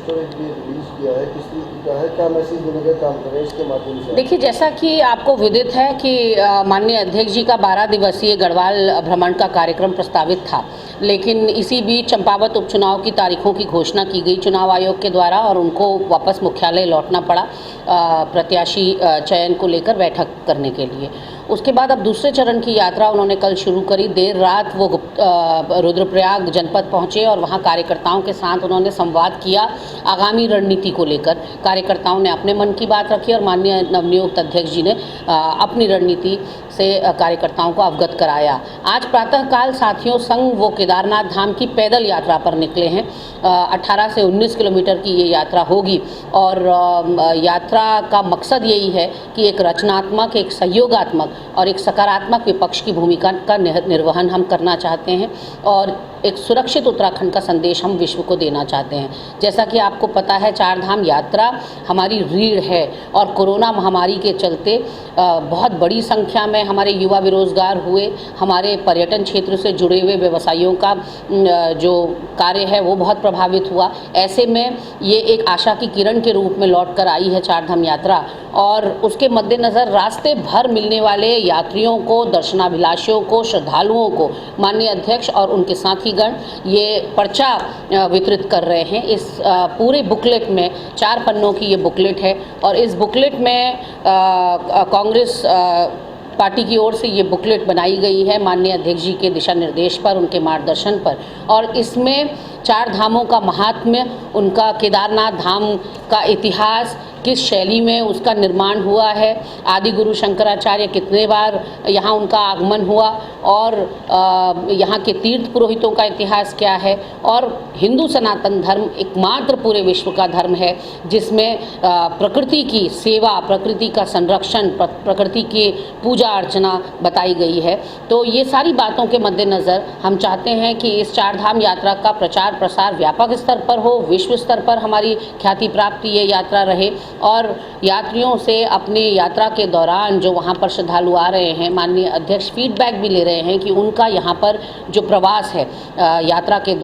Poster एक भी release किया है, किस तरीके का है, क्या मैसेज देने का काम कर रहे हैं इसके माध्यम से? देखिए, जैसा कि आपको विदित है कि माननीय अध्यक्ष जी का 12 दिवसीय गढ़वाल भ्रमण का कार्यक्रम प्रस्तावित था, लेकिन इसी बीच चंपावत उपचुनाव की तारीखों की घोषणा की गई चुनाव आयोग के द्वारा और उनको वापस मुख्यालय लौटना पड़ा प्रत्याशी चयन को लेकर बैठक करने के लिए। उसके बाद अब दूसरे चरण की यात्रा उन्होंने कल शुरू करी। देर रात वो रुद्रप्रयाग जनपद पहुंचे और वहां कार्यकर्ताओं के साथ उन्होंने संवाद किया आगामी रणनीति को लेकर। कार्यकर्ताओं ने अपने मन की बात रखी और माननीय नवनियुक्त अध्यक्ष जी ने अपनी रणनीति से कार्यकर्ताओं को अवगत कराया। आज प्रातःकाल साथियों संग वो केदारनाथ धाम की पैदल यात्रा पर निकले हैं। 18 से 19 किलोमीटर की ये यात्रा होगी और यात्रा का मकसद यही है कि एक रचनात्मक, एक सहयोगात्मक और एक सकारात्मक विपक्ष की भूमिका का निर्वहन हम करना चाहते हैं और एक सुरक्षित उत्तराखंड का संदेश हम विश्व को देना चाहते हैं। जैसा कि आपको पता है, चार धाम यात्रा हमारी रीढ़ है और कोरोना महामारी के चलते बहुत बड़ी संख्या में हमारे युवा बेरोजगार हुए। हमारे पर्यटन क्षेत्र से जुड़े हुए व्यवसायियों का जो कार्य है वो बहुत प्रभावित हुआ। ऐसे में ये एक आशा की किरण के रूप में लौट कर आई है चार धाम यात्रा और उसके मद्देनज़र रास्ते भर मिलने वाले यात्रियों को, दर्शनाभिलाषियों को, श्रद्धालुओं को माननीय अध्यक्ष और उनके साथीगण ये पर्चा वितरित कर रहे हैं। इस पूरे बुकलेट में 4 पन्नों की ये बुकलेट है और इस बुकलेट में कांग्रेस पार्टी की ओर से ये बुकलेट बनाई गई है माननीय अध्यक्ष जी के दिशा निर्देश पर, उनके मार्गदर्शन पर। और इसमें 4 धामों का महात्म्य, उनका केदारनाथ धाम का इतिहास, किस शैली में उसका निर्माण हुआ है, आदि गुरु शंकराचार्य कितने बार यहाँ उनका आगमन हुआ और यहाँ के तीर्थ पुरोहितों का इतिहास क्या है और हिंदू सनातन धर्म एकमात्र पूरे विश्व का धर्म है जिसमें प्रकृति की सेवा, प्रकृति का संरक्षण, प्रकृति की पूजा अर्चना बताई गई है। तो ये सारी बातों के मद्देनज़र हम चाहते हैं कि इस चार धाम यात्रा का प्रचार प्रसार व्यापक स्तर पर हो, विश्व स्तर पर हमारी ख्याति प्राप्त ये यात्रा रहे और यात्रियों से अपनी यात्रा के दौरान जो वहाँ पर श्रद्धालु आ रहे हैं, माननीय अध्यक्ष फीडबैक भी ले रहे हैं कि उनका यहाँ पर जो प्रवास है यात्रा के